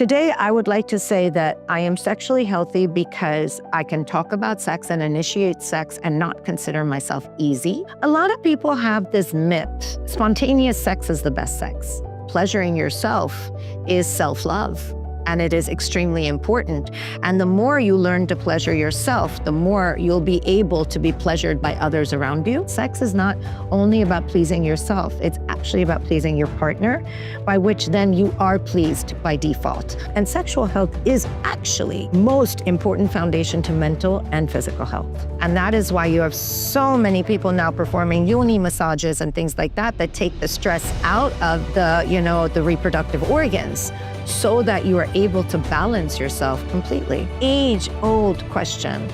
Today, I would like to say that I am sexually healthy because I can talk about sex and initiate sex and not consider myself easy. A lot of people have this myth: spontaneous sex is the best sex. Pleasuring yourself is self-love, and it is extremely important. And the more you learn to pleasure yourself, the more you'll be able to be pleasured by others around you. Sex is not only about pleasing yourself, it's actually about pleasing your partner, by which then you are pleased by default. And sexual health is actually most important foundation to mental and physical health. And that is why you have so many people now performing yoni massages and things like that take the stress out of the reproductive organs, so that you are able to balance yourself completely. Age-old question.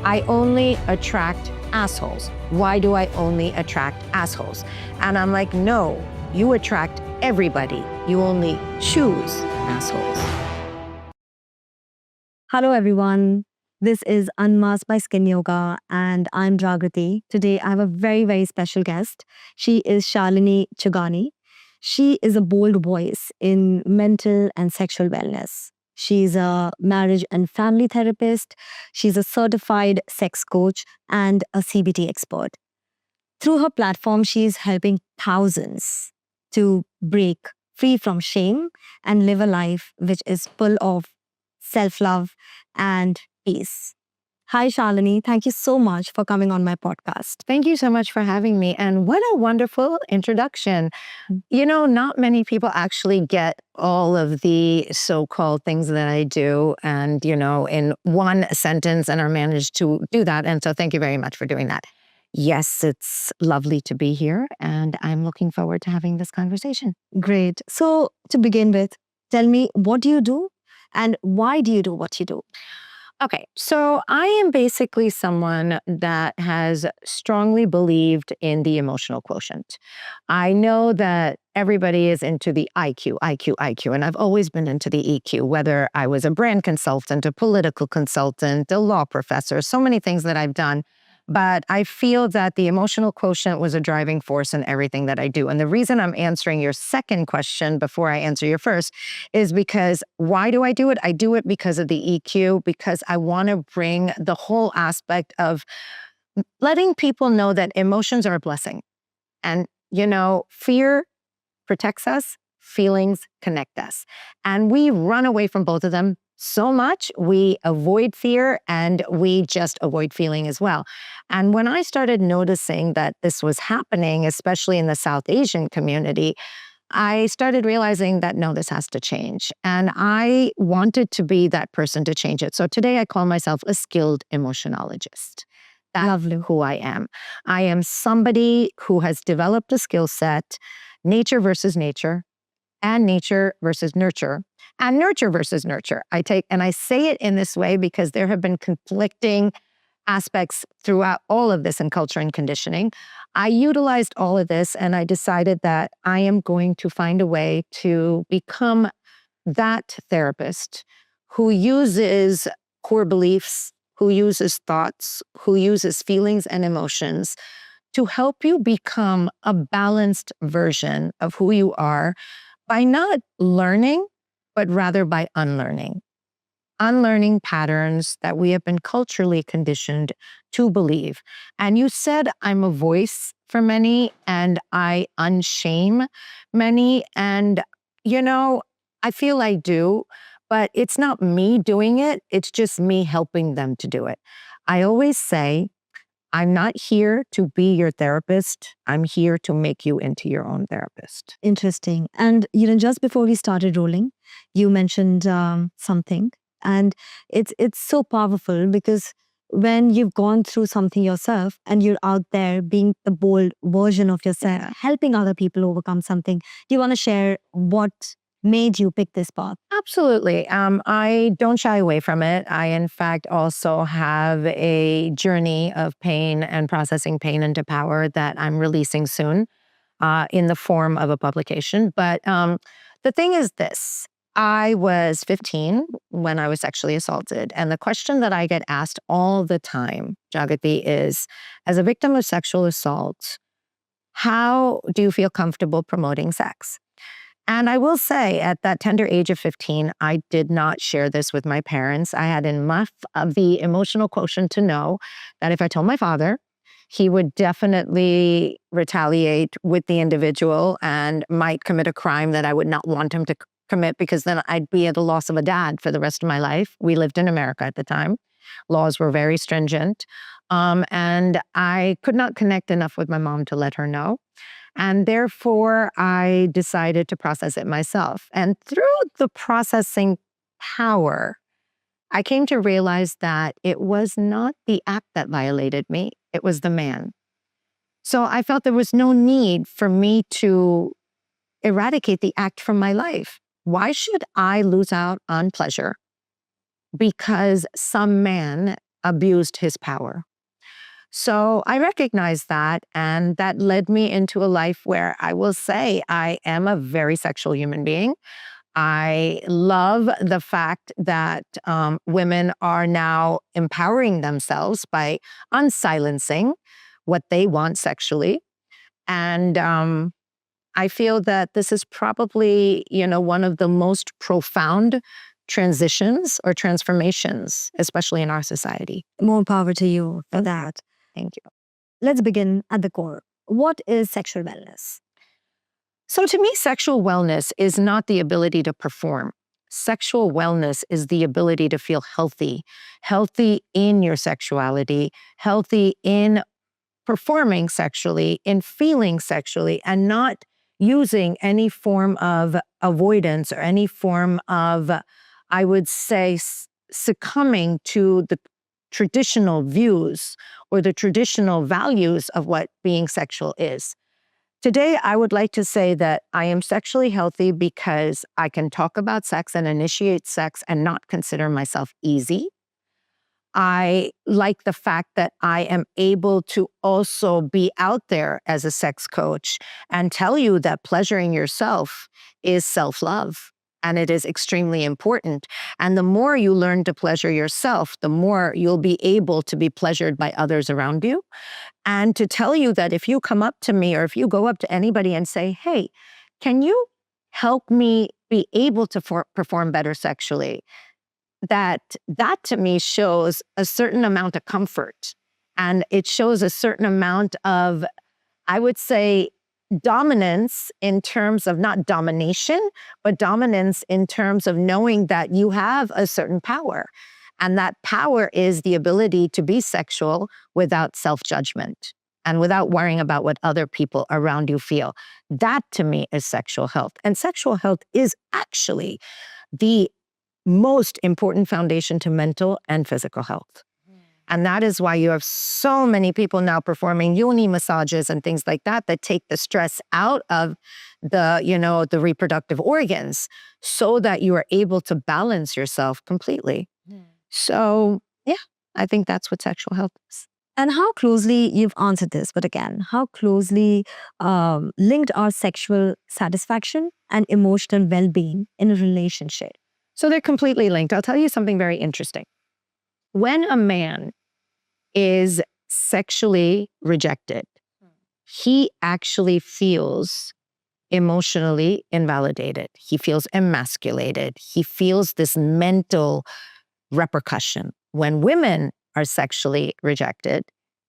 I only attract assholes. Why do I only attract assholes? And I'm like, no, you attract everybody. You only choose assholes. Hello, everyone. This is Unmasked by Skin Yoga, and I'm Jagrati. Today, I have a very, very special guest. She is Shalini Chugani. She is a bold voice in mental and sexual wellness. She's a marriage and family therapist. She's a certified sex coach and a CBT expert. Through her platform, she's helping thousands to break free from shame and live a life which is full of self-love and peace. Hi, Shalini. Thank you so much for coming on my podcast. Thank you so much for having me. And what a wonderful introduction. You know, not many people actually get all of the so-called things that I do and, in one sentence and are managed to do that. And so thank you very much for doing that. Yes, it's lovely to be here, and I'm looking forward to having this conversation. Great. So to begin with, tell me, what do you do and why do you do what you do? Okay, so I am basically someone that has strongly believed in the emotional quotient. I know that everybody is into the IQ, and I've always been into the EQ, whether I was a brand consultant, a political consultant, a law professor, so many things that I've done. But I feel that the emotional quotient was a driving force in everything that I do. And the reason I'm answering your second question before I answer your first is because why do I do it? I do it because of the EQ, because I want to bring the whole aspect of letting people know that emotions are a blessing. And, fear protects us, feelings connect us. And we run away from both of them so much. We avoid fear and we just avoid feeling as well. And when I started noticing that this was happening, especially in the South Asian community, I started realizing that no, this has to change. And I wanted to be that person to change it. So today I call myself a skilled emotionologist. That's Lovely. who I am. I am somebody who has developed a skill set, nature versus nature, and nature versus nurture, and nurture versus nurture. I say it in this way because there have been conflicting aspects throughout all of this in culture and conditioning. I utilized all of this and I decided that I am going to find a way to become that therapist who uses core beliefs, who uses thoughts, who uses feelings and emotions to help you become a balanced version of who you are by not learning, but rather by unlearning. Unlearning patterns that we have been culturally conditioned to believe. And you said I'm a voice for many and I unshame many. And, I feel I do, but it's not me doing it. It's just me helping them to do it. I always say, I'm not here to be your therapist. I'm here to make you into your own therapist. Interesting. And, just before we started rolling, you mentioned something. And it's so powerful because when you've gone through something yourself and you're out there being the bold version of yourself, helping other people overcome something, do you want to share what made you pick this path? Absolutely. I don't shy away from it. I, in fact, also have a journey of pain and processing pain into power that I'm releasing soon in the form of a publication. But the thing is this. I was 15 when I was sexually assaulted. And the question that I get asked all the time, Jagati, is, as a victim of sexual assault, how do you feel comfortable promoting sex? And I will say, at that tender age of 15, I did not share this with my parents. I had enough of the emotional quotient to know that if I told my father, he would definitely retaliate with the individual and might commit a crime that I would not want him to commit, because then I'd be at the loss of a dad for the rest of my life. We lived in America at the time. Laws were very stringent. And I could not connect enough with my mom to let her know. And therefore, I decided to process it myself. And through the processing power, I came to realize that it was not the act that violated me, it was the man. So I felt there was no need for me to eradicate the act from my life. Why should I lose out on pleasure because some man abused his power? So I recognized that, and that led me into a life where I will say I am a very sexual human being. I love the fact that women are now empowering themselves by unsilencing what they want sexually. And I feel that this is probably, one of the most profound transitions or transformations, especially in our society. More power to you for that. Thank you. Let's begin at the core. What is sexual wellness? So to me, sexual wellness is not the ability to perform. Sexual wellness is the ability to feel healthy, healthy in your sexuality, healthy in performing sexually, in feeling sexually, and not using any form of avoidance or any form of, I would say, succumbing to the traditional views or the traditional values of what being sexual is. Today, I would like to say that I am sexually healthy because I can talk about sex and initiate sex and not consider myself easy. I like the fact that I am able to also be out there as a sex coach and tell you that pleasuring yourself is self-love, and it is extremely important. And the more you learn to pleasure yourself, the more you'll be able to be pleasured by others around you. And to tell you that if you come up to me or if you go up to anybody and say, hey, can you help me be able to perform better sexually? That to me shows a certain amount of comfort, and it shows a certain amount of, I would say, dominance in terms of not domination, but dominance in terms of knowing that you have a certain power. And that power is the ability to be sexual without self-judgment and without worrying about what other people around you feel. That to me is sexual health. And sexual health is actually the most important foundation to mental and physical health. And that is why you have so many people now performing yoni massages and things like that that take the stress out of the reproductive organs so that you are able to balance yourself completely. So, yeah, I think that's what sexual health is. And how closely, you've answered this, but again, how closely linked are sexual satisfaction and emotional well-being in a relationship? So they're completely linked. I'll tell you something very interesting. When a man is sexually rejected, he actually feels emotionally invalidated. He feels emasculated. He feels this mental repercussion. When women are sexually rejected,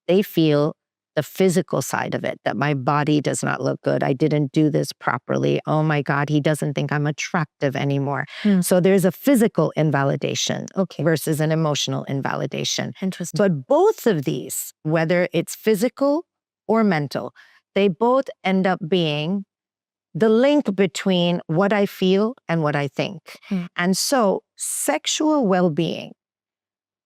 they feel the physical side of it, that my body does not look good. I didn't do this properly. Oh my God, he doesn't think I'm attractive anymore. So there's a physical invalidation versus an emotional invalidation. Interesting. But both of these, whether it's physical or mental, they both end up being the link between what I feel and what I think. And so sexual well-being,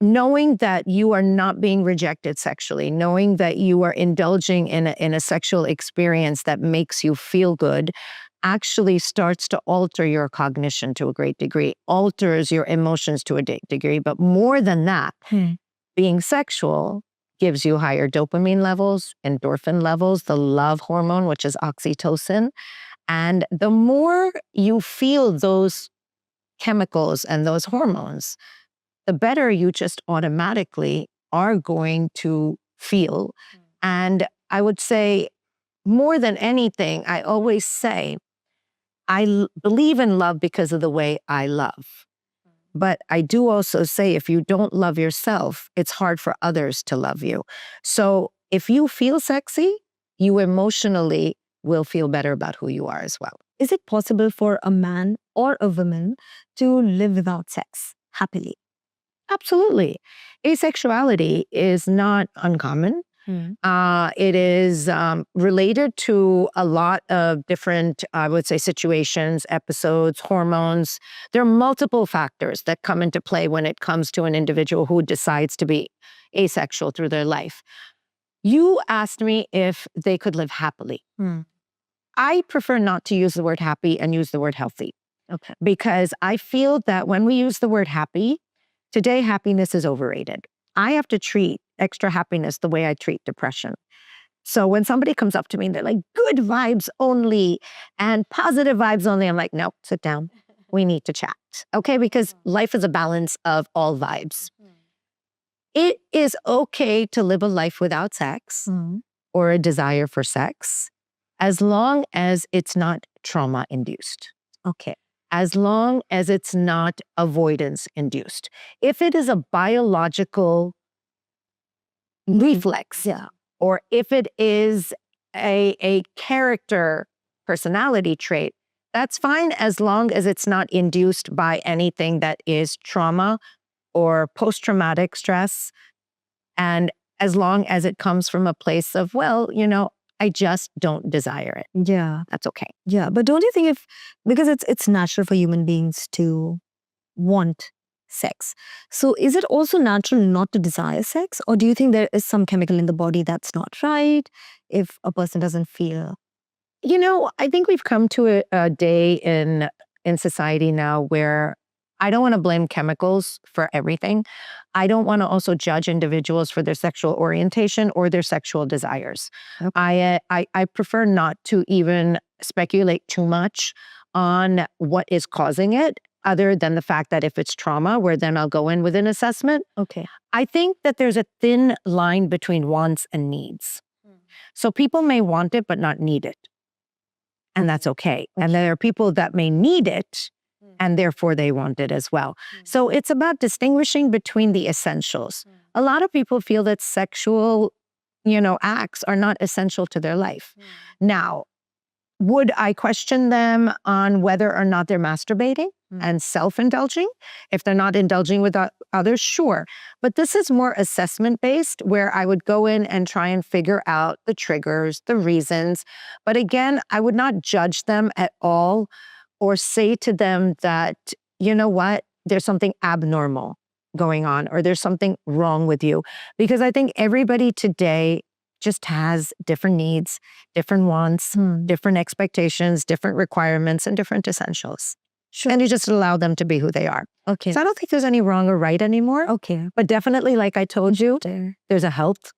knowing that you are not being rejected sexually, knowing that you are indulging in a sexual experience that makes you feel good, actually starts to alter your cognition to a great degree, alters your emotions to a degree. But more than that, being sexual gives you higher dopamine levels, endorphin levels, the love hormone, which is oxytocin. And the more you feel those chemicals and those hormones, the better you just automatically are going to feel. And I would say, more than anything, I always say, believe in love because of the way I love. But I do also say if you don't love yourself, it's hard for others to love you. So if you feel sexy, you emotionally will feel better about who you are as well. Is it possible for a man or a woman to live without sex happily? Absolutely. Asexuality is not uncommon. It is related to a lot of different, I would say, situations, episodes, hormones. There are multiple factors that come into play when it comes to an individual who decides to be asexual through their life. You asked me if they could live happily. I prefer not to use the word happy and use the word healthy. Okay. Because I feel that when we use the word happy, today happiness is overrated. I have to treat extra happiness the way I treat depression. So when somebody comes up to me and they're like, good vibes only and positive vibes only, I'm like, no, sit down. We need to chat. Okay. Because life is a balance of all vibes. It is okay to live a life without sex or a desire for sex, as long as it's not trauma induced. Okay. As long as it's not avoidance induced. If it is a biological reflex, or if it is a character personality trait, that's fine as long as it's not induced by anything that is trauma or post-traumatic stress. And as long as it comes from a place of, well, I just don't desire it. Yeah. That's okay. Yeah. But don't you think because it's natural for human beings to want sex. So is it also natural not to desire sex? Or do you think there is some chemical in the body that's not right if a person doesn't feel? I think we've come to a day in society now where I don't want to blame chemicals for everything. I don't want to also judge individuals for their sexual orientation or their sexual desires. Okay. I prefer not to even speculate too much on what is causing it, other than the fact that if it's trauma, where then I'll go in with an assessment. Okay. I think that there's a thin line between wants and needs. So people may want it, but not need it. And that's okay. And there are people that may need it, and therefore they want it as well. So it's about distinguishing between the essentials. A lot of people feel that sexual, acts are not essential to their life. Now, would I question them on whether or not they're masturbating and self-indulging? If they're not indulging with others, sure. But this is more assessment-based, where I would go in and try and figure out the triggers, the reasons. But again, I would not judge them at all or say to them that, you know what, there's something abnormal going on or there's something wrong with you. Because I think everybody today just has different needs, different wants, different expectations, different requirements, and different essentials. Sure. And you just allow them to be who they are. Okay. So I don't think there's any wrong or right anymore. Okay. But definitely, like I told you, there's a health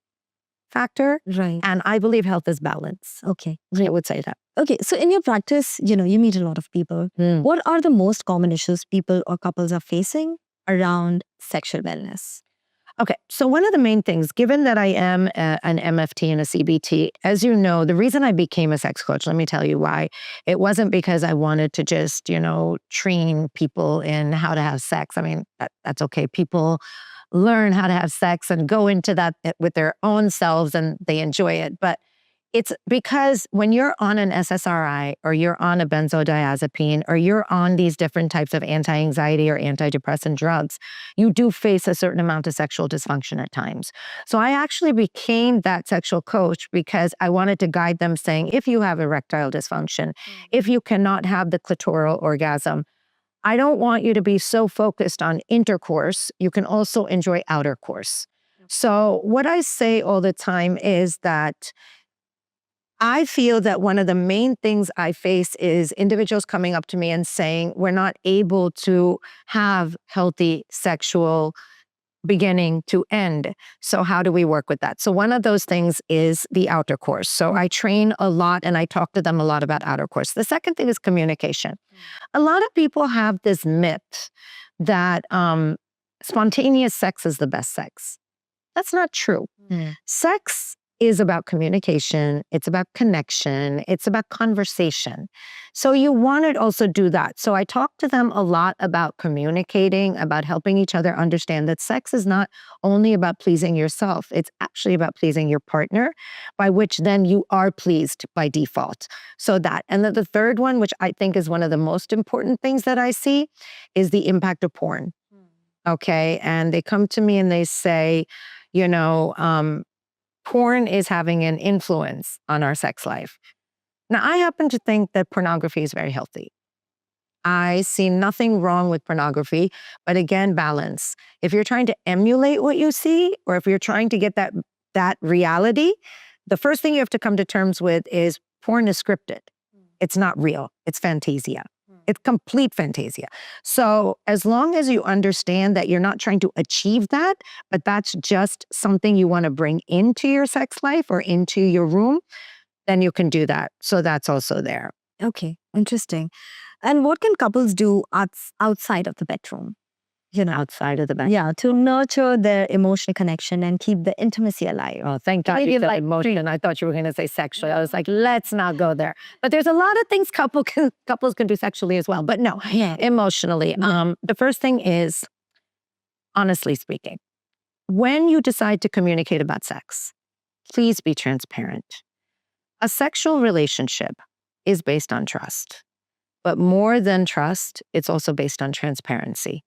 factor. Right. And I believe health is balance. Okay. I would say that. Okay. So in your practice, you meet a lot of people. What are the most common issues people or couples are facing around sexual wellness? Okay, so one of the main things, given that I am an MFT and a CBT, as you know, the reason I became a sex coach, let me tell you why. It wasn't because I wanted to just, train people in how to have sex. I mean, that's okay. People learn how to have sex and go into that with their own selves and they enjoy it. But it's because when you're on an SSRI or you're on a benzodiazepine or you're on these different types of anti-anxiety or antidepressant drugs, you do face a certain amount of sexual dysfunction at times. So I actually became that sexual coach because I wanted to guide them saying, if you have erectile dysfunction, if you cannot have the clitoral orgasm, I don't want you to be so focused on intercourse. You can also enjoy outer course. So what I say all the time is that I feel that one of the main things I face is individuals coming up to me and saying, we're not able to have healthy sexual beginning to end. So how do we work with that? So one of those things is the outer course. So I train a lot and I talk to them a lot about outer course. The second thing is communication. A lot of people have this myth that spontaneous sex is the best sex. That's not true. Sex is about communication. It's about connection. It's about conversation. So you want to also do that. So I talk to them a lot about communicating, about helping each other understand that sex is not only about pleasing yourself. It's actually about pleasing your partner, by which then you are pleased by default. So that. And then the third one, which I think is one of the most important things that I see, is the impact of porn. Okay. And they come to me and they say, you know, porn is having an influence on our sex life. Now, I happen to think that pornography is very healthy. I see nothing wrong with pornography, but again, balance. If you're trying to emulate what you see, or if you're trying to get that reality, the first thing you have to come to terms with is porn is scripted. It's not real. It's fantasia. It's complete fantasia. So as long as you understand that you're not trying to achieve that, but that's just something you want to bring into your sex life or into your room, then you can do that. So that's also there. Okay, interesting. And what can couples do outside of the bedroom? Outside of the bedroom. Yeah, to nurture their emotional connection and keep the intimacy alive. Oh, thank God you said emotion. I thought you were going to say sexually. I was like, let's not go there. But there's a lot of things couples can do sexually as well. But no, emotionally. The first thing is, honestly speaking, when you decide to communicate about sex, please be transparent. A sexual relationship is based on trust. But more than trust, it's also based on transparency.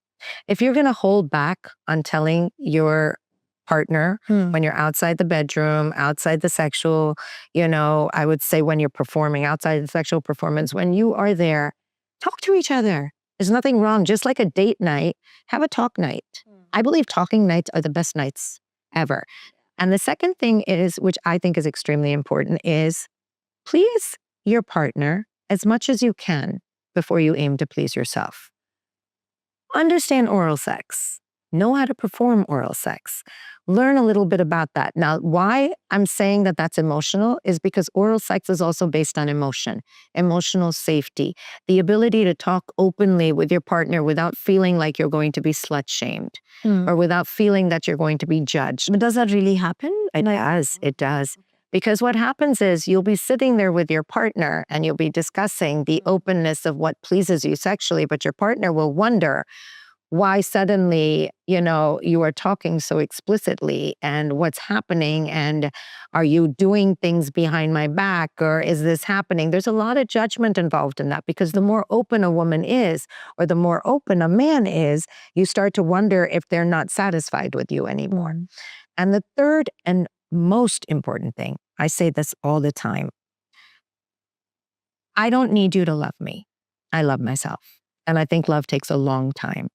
If you're going to hold back on telling your partner when you're outside the bedroom, outside the sexual, I would say when you're performing, outside the sexual performance, when you are there, talk to each other. There's nothing wrong. Just like a date night, have a talk night. I believe talking nights are the best nights ever. And the second thing is, which I think is extremely important, is please your partner as much as you can before you aim to please yourself. Understand oral sex. Know how to perform oral sex. Learn a little bit about that. Now, why I'm saying that that's emotional is because oral sex is also based on emotion, emotional safety, the ability to talk openly with your partner without feeling like you're going to be slut-shamed or without feeling that you're going to be judged. But does that really happen? It does. It does. Because what happens is you'll be sitting there with your partner and you'll be discussing the openness of what pleases you sexually, but your partner will wonder why suddenly, you are talking so explicitly and what's happening, and are you doing things behind my back, or is this happening? There's a lot of judgment involved in that, because the more open a woman is, or the more open a man is, you start to wonder if they're not satisfied with you anymore. And the third and most important thing, I say this all the time, I don't need you to love me. I love myself. And I think love takes a long time.